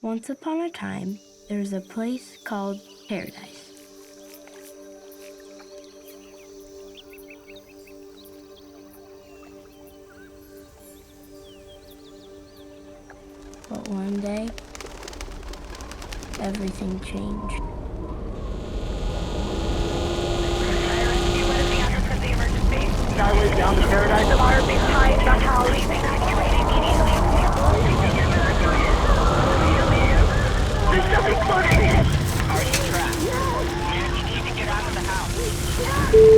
Once upon a time, there was a place called Paradise. But one day, everything changed. Starway down to Paradise. Alarm is high. Che-Hao evacuate immediately. There's stuff exploding. Are you trapped? Man, you need to get out of the house.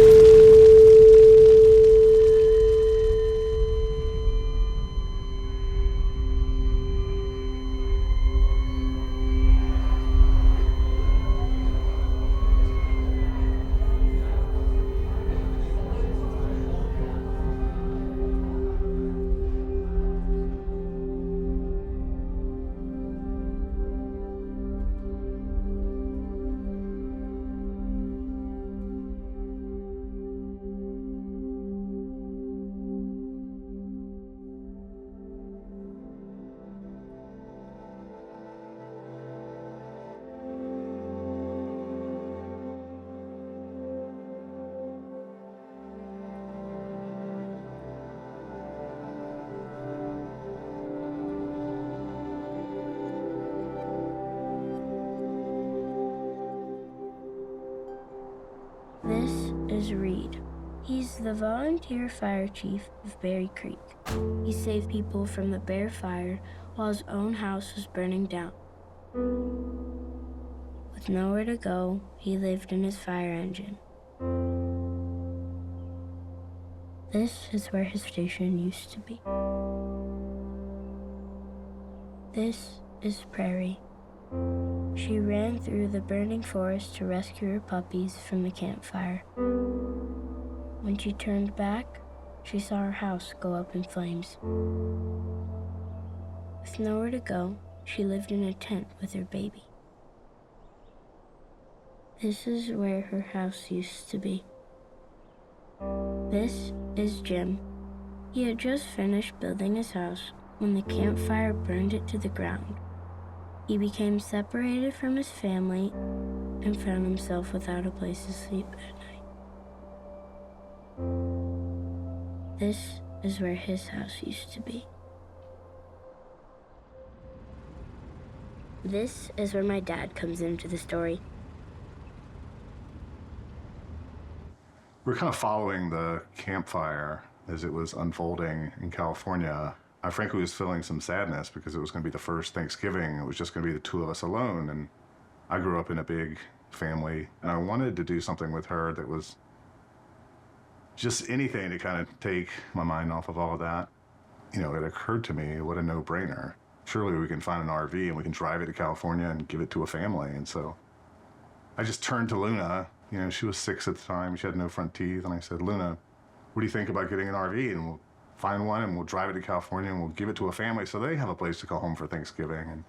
This is Reed. He's the volunteer fire chief of Berry Creek. He saved people from the bear fire while his own house was burning down. With nowhere to go, he lived in his fire engine. This is where his station used to be. This is Prairie. She ran through the burning forest to rescue her puppies from the campfire. When she turned back, she saw her house go up in flames. With nowhere to go, she lived in a tent with her baby. This is where her house used to be. This is Jim. He had just finished building his house when the campfire burned it to the ground. He became separated from his family and found himself without a place to sleep at night. This is where his house used to be. This is where my dad comes into the story. We're kind of following the campfire as it was unfolding in California. I frankly was feeling some sadness because it was going to be the first Thanksgiving. It was just going to be the two of us alone. And I grew up in a big family, and I wanted to do something with her that was just anything to kind of take my mind off of all of that. You know, it occurred to me, what a no-brainer. Surely we can find an RV and we can drive it to California and give it to a family. And so I just turned to Luna. You know, she was 6 at the time. She had no front teeth. And I said, Luna, what do you think about getting an RV? And we'll find one and we'll drive it to California and we'll give it to a family so they have a place to call home for Thanksgiving. And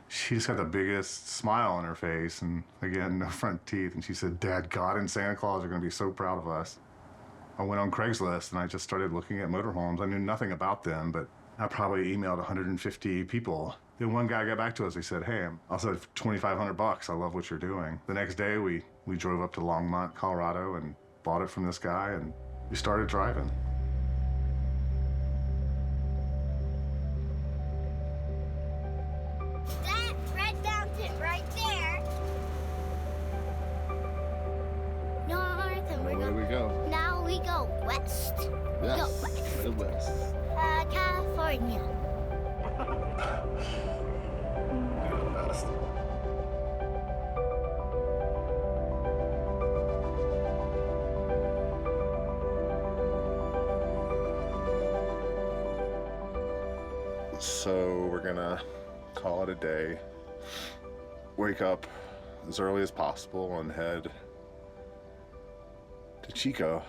she just got the biggest smile on her face, and again, no front teeth. And she said, Dad, God and Santa Claus are going to be so proud of us. I went on Craigslist and I just started looking at motorhomes. I knew nothing about them, but I probably emailed 150 people. Then one guy got back to us. He said, hey, I'll sell it for $2,500. I love what you're doing. The next day, we drove up to Longmont, Colorado, and bought it from this guy, and we started driving. That red mountain right there. North, and Where do we go? now we go west. Yes, Go west. the west. California. West. So we're gonna call it a day, wake up as early as possible and head to Chico.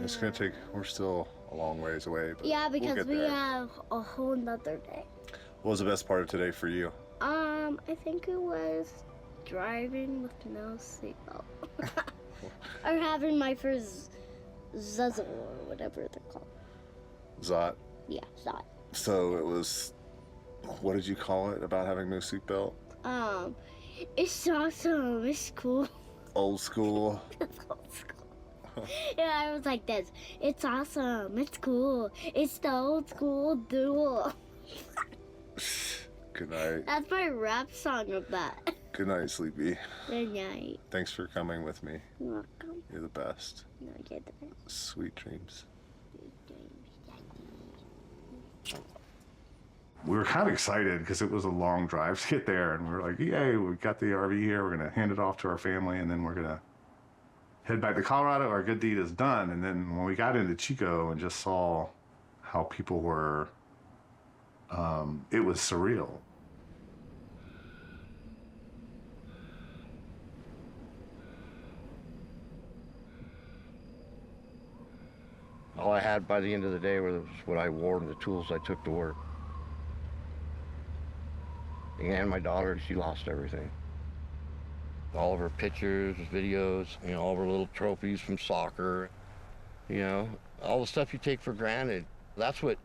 It's gonna take, we're still a long ways away, but Yeah, we'll because get we there. have a whole nother day. What was the best part of today for you? I think it was driving with no seatbelt. Or having my first zuzzle or whatever they're called. Zot. Yeah, Zot. So it was What did you call it about having no seatbelt? It's awesome. It's cool. Old school. It's old school. Yeah, I was like this. It's awesome. It's cool. It's the old school duel. Good night. That's my rap song of that. Good night, Sleepy. Good night. Thanks for coming with me. You're welcome. You're the best. No, you're the best. Sweet dreams. We were kind of excited because it was a long drive to get there, and we were like, yay, we got the RV here, we're going to hand it off to our family, and then we're going to head back to Colorado. Our good deed is done. And then when we got into Chico and just saw how people were, it was surreal. All I had by the end of the day was what I wore and the tools I took to work. And my daughter, she lost everything. All of her pictures, videos, you know, all of her little trophies from soccer, you know, all the stuff you take for granted. That's what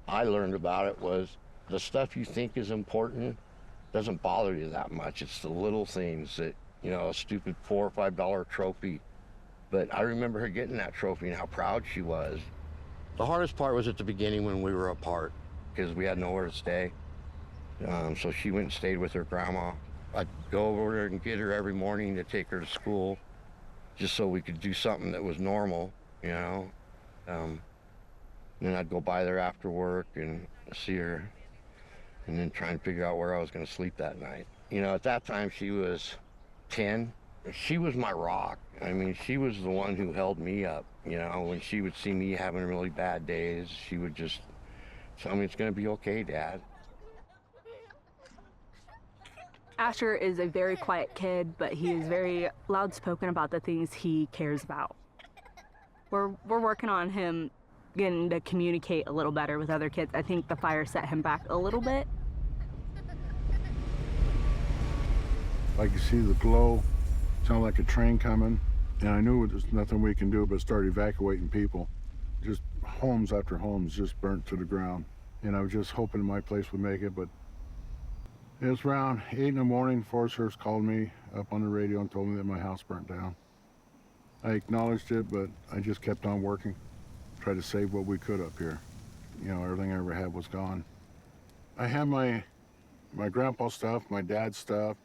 I learned about it, was the stuff you think is important doesn't bother you that much. It's the little things that, you know, a stupid $4 or $5 trophy. But I remember her getting that trophy and how proud she was. The hardest part was at the beginning when we were apart, because we had nowhere to stay. So she went and stayed with her grandma. I'd go over there and get her every morning to take her to school, just so we could do something that was normal, you know. And then I'd go by there after work and see her, and then try and figure out where I was going to sleep that night. You know, at that time she was 10. She was my rock. I mean, she was the one who held me up, you know. When she would see me having really bad days, she would just tell me, it's going to be okay, Dad. Asher is a very quiet kid, but he is very loud-spoken about the things he cares about. We're working on him getting to communicate a little better with other kids. I think the fire set him back a little bit. I could see the glow, sounded like a train coming, and I knew there's nothing we can do but start evacuating people. Just homes after homes just burnt to the ground. And I was just hoping my place would make it, but it was around 8 in the morning. Forest Service called me up on the radio and told me that my house burnt down. I acknowledged it, but I just kept on working, tried to save what we could up here. You know, everything I ever had was gone. I had my grandpa's stuff, my dad's stuff,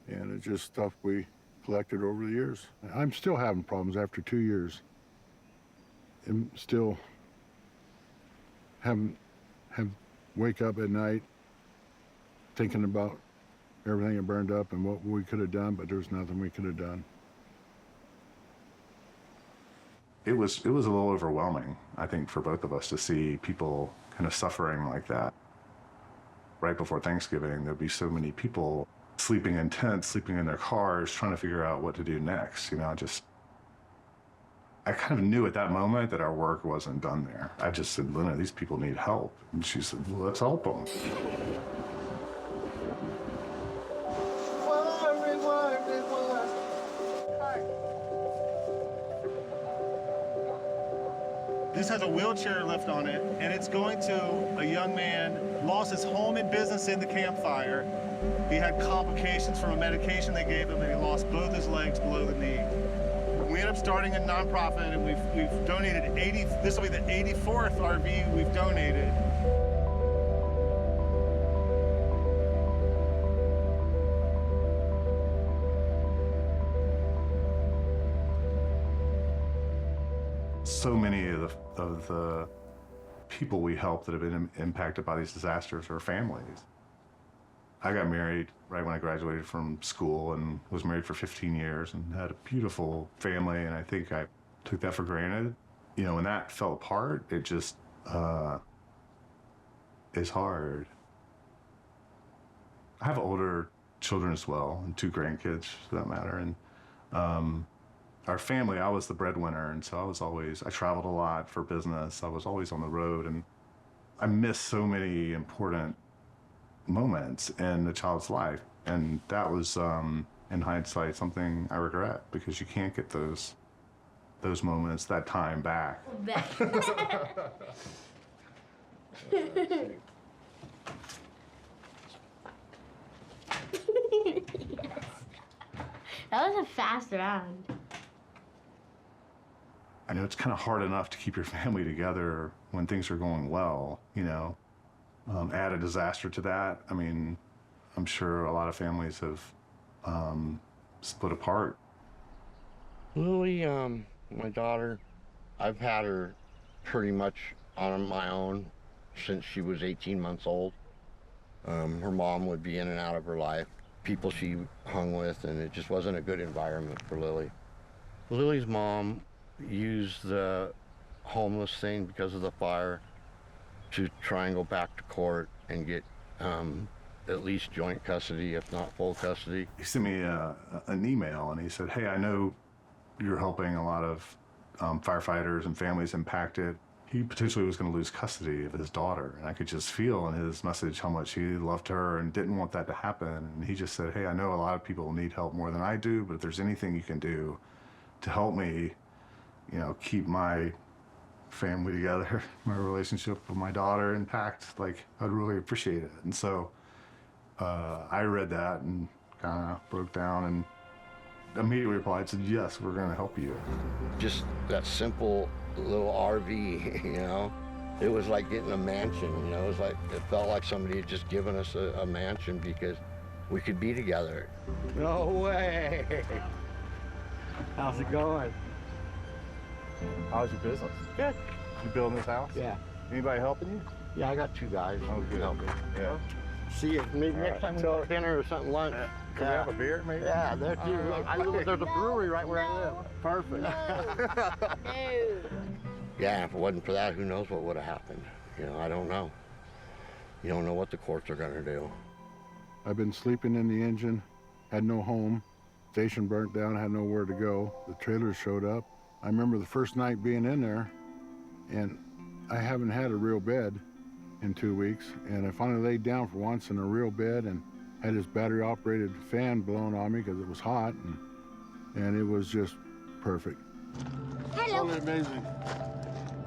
and it's just stuff we collected over the years. I'm still having problems after 2 years. I'm still wake up at night thinking about everything that burned up and what we could have done, but there's nothing we could have done. It was a little overwhelming, I think, for both of us to see people kind of suffering like that. Right before Thanksgiving, there'd be so many people sleeping in tents, sleeping in their cars, trying to figure out what to do next. You know, I kind of knew at that moment that our work wasn't done there. I just said, Lena, these people need help. And she said, well, let's help them. This has a wheelchair lift on it, and it's going to a young man, lost his home and business in the campfire. He had complications from a medication they gave him, and he lost both his legs below the knee. We ended up starting a nonprofit, and we've donated 80, this will be the 84th RV we've donated. So many of the people we help that have been impacted by these disasters are families. I got married right when I graduated from school and was married for 15 years and had a beautiful family, and I think I took that for granted. You know, when that fell apart, it just is hard. I have older children as well, and 2 grandkids for that matter, and our family, I was the breadwinner, and so I traveled a lot for business. I was always on the road, and I missed so many important moments in a child's life. And that was, in hindsight, something I regret, because you can't get those moments, that time back. That was a fast round. I know it's kind of hard enough to keep your family together when things are going well, you know. Add a disaster to that. I mean, I'm sure a lot of families have split apart. Lily, my daughter, I've had her pretty much on my own since she was 18 months old. Her mom would be in and out of her life, people she hung with, and it just wasn't a good environment for Lily. Lily's mom used the homeless thing because of the fire to try and go back to court and get at least joint custody, if not full custody. He sent me an email and he said, hey, I know you're helping a lot of firefighters and families impacted. He potentially was going to lose custody of his daughter, and I could just feel in his message how much he loved her and didn't want that to happen. And he just said, hey, I know a lot of people need help more than I do, but if there's anything you can do to help me, you know, keep my family together, my relationship with my daughter intact, like, I'd really appreciate it. And so I read that and kind of broke down and immediately replied, said, yes, we're going to help you. Just that simple little RV, you know? It was like getting a mansion, you know? It felt like somebody had just given us a mansion because we could be together. No way! How's it going? How's your business? Good. You building this house? Yeah. Anybody helping you? Yeah, I got 2 guys who can help me. Yeah. See you. Maybe next time we go to dinner or something, lunch. Can we have a beer, maybe? Yeah, there's a brewery right where I live. Perfect. No. Yeah, if it wasn't for that, who knows what would have happened. You know, I don't know. You don't know what the courts are gonna do. I've been sleeping in the engine, had no home. Station burnt down, had nowhere to go. The trailers showed up. I remember the first night being in there, and I haven't had a real bed in 2 weeks, and I finally laid down for once in a real bed and had this battery-operated fan blown on me because it was hot, and it was just perfect. Hello. Totally amazing.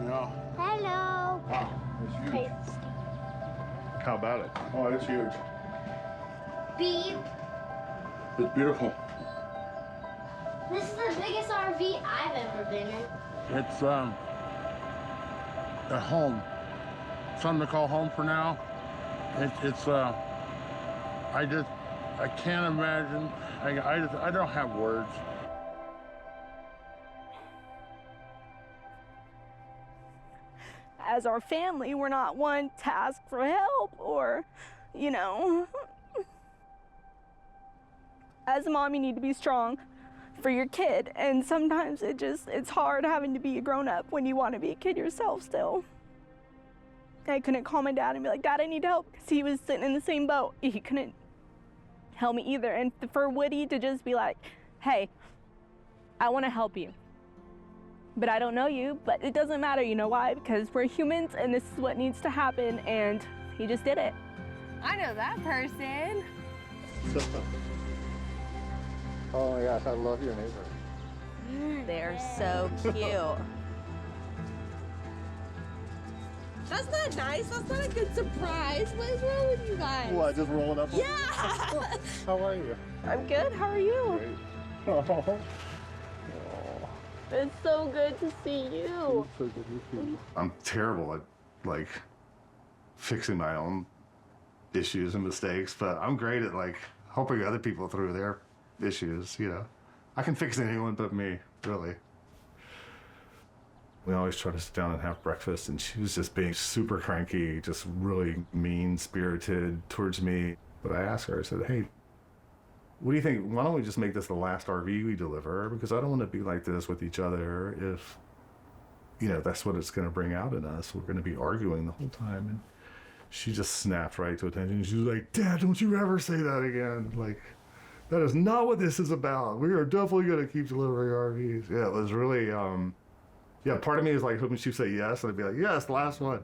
Yeah. Hello. Wow, it's huge. Hey, How about it? Oh, it's huge. Beep. It's beautiful. This is the biggest RV I've ever been in. It's a home. Something to call home for now. I can't imagine. I don't have words. As our family, we're not one to ask for help or, you know. As a mom, you need to be strong for your kid, and sometimes it's hard having to be a grown-up when you want to be a kid yourself still. I couldn't call my dad and be like, Dad, I need help, because he was sitting in the same boat. He couldn't help me either. And for Woody to just be like, hey, I want to help you, but I don't know you, but it doesn't matter, you know why? Because we're humans and this is what needs to happen, and he just did it. I know that person. Oh my gosh, I love your neighbor. They're so cute. That's not nice. That's not a good surprise. What is wrong with you guys? What, just rolling up? Yeah. How are you? I'm good, how are you? Great. Oh. It's so good to see you. I'm terrible at, like, fixing my own issues and mistakes, but I'm great at, like, helping other people through their issues, you know. I can fix anyone but me, really. We always try to sit down and have breakfast, and she was just being super cranky, just really mean-spirited towards me. But I asked her, I said, hey, what do you think? Why don't we just make this the last RV we deliver? Because I don't want to be like this with each other if, you know, that's what it's going to bring out in us. We're going to be arguing the whole time. And she just snapped right to attention. She was like, Dad, don't you ever say that again. Like, that is not what this is about. We are definitely going to keep delivering RVs. Yeah, it was really, yeah, part of me is like hoping she'd say yes, and I'd be like, yes, the last one.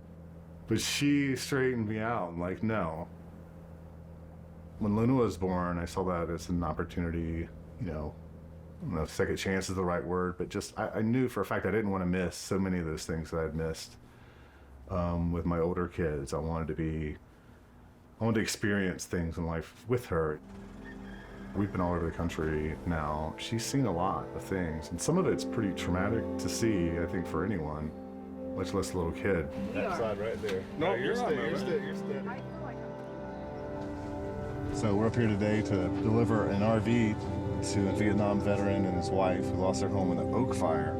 But she straightened me out. I'm like, no. When Luna was born, I saw that as an opportunity, you know, I don't know if second chance is the right word, but just, I knew for a fact I didn't want to miss so many of those things that I'd missed with my older kids. I wanted to experience things in life with her. We've been all over the country now. She's seen a lot of things, and some of it's pretty traumatic to see, I think, for anyone, much less a little kid. That side right there. No, you're steady. You're steady. So we're up here today to deliver an RV to a Vietnam veteran and his wife who lost their home in the Oak Fire.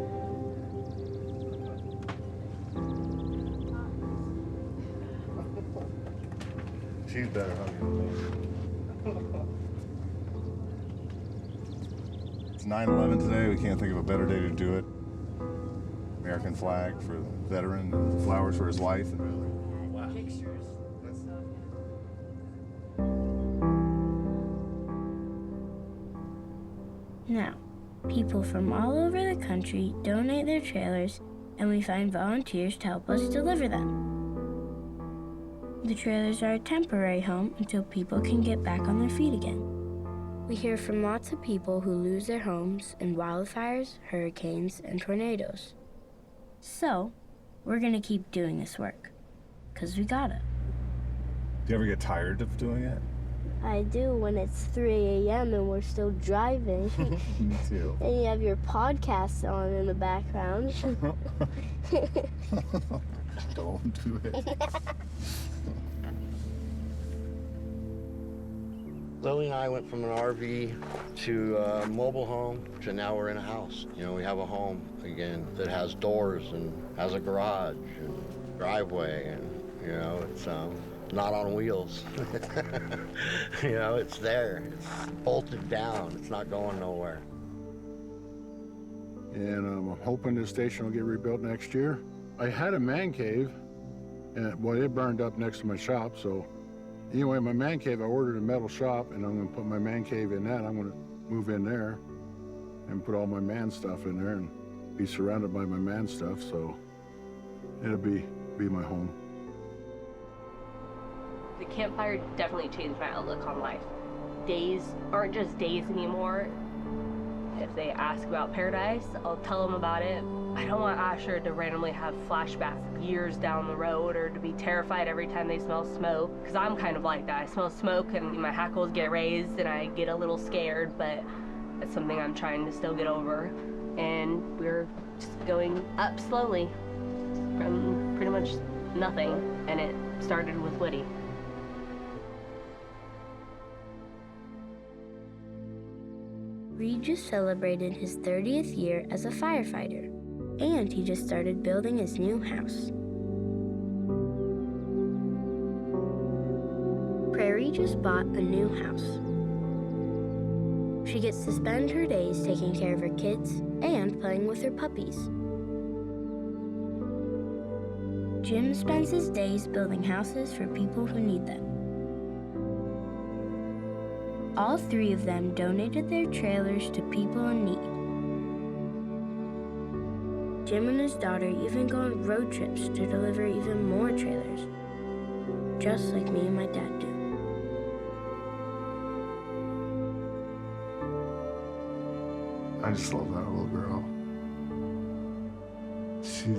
She's better, huh? It's 9/11 today. We can't think of a better day to do it. American flag for the veteran and flowers for his wife. Wow. Now, people from all over the country donate their trailers, and we find volunteers to help us deliver them. The trailers are a temporary home until people can get back on their feet again. We hear from lots of people who lose their homes in wildfires, hurricanes, and tornadoes. So, we're gonna keep doing this work, 'cause we gotta. Do you ever get tired of doing it? I do when it's 3 a.m. and we're still driving. Me too. And you have your podcast on in the background. Don't do it. Lily and I went from an RV to a mobile home to now we're in a house. You know, we have a home again that has doors and has a garage and driveway, and you know, it's not on wheels. You know, it's there. It's bolted down. It's not going nowhere. And I'm hoping this station will get rebuilt next year. I had a man cave, and well, it burned up next to my shop, so anyway, my man cave, I ordered a metal shop, and I'm gonna put my man cave in that. I'm gonna move in there and put all my man stuff in there and be surrounded by my man stuff, so it'll be my home. The campfire definitely changed my outlook on life. Days aren't just days anymore. If they ask about paradise, I'll tell them about it. I don't want Asher to randomly have flashbacks years down the road or to be terrified every time they smell smoke, because I'm kind of like that. I smell smoke and my hackles get raised and I get a little scared, but that's something I'm trying to still get over. And we're just going up slowly from pretty much nothing, and it started with Woody. Reed just celebrated his 30th year as a firefighter, and he just started building his new house. Prairie just bought a new house. She gets to spend her days taking care of her kids and playing with her puppies. Jim spends his days building houses for people who need them. All three of them donated their trailers to people in need. Jim and his daughter even go on road trips to deliver even more trailers, just like me and my dad do. I just love that little girl. She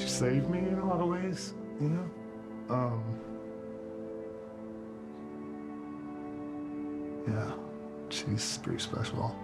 saved me in a lot of ways, you know? Yeah, she's pretty special.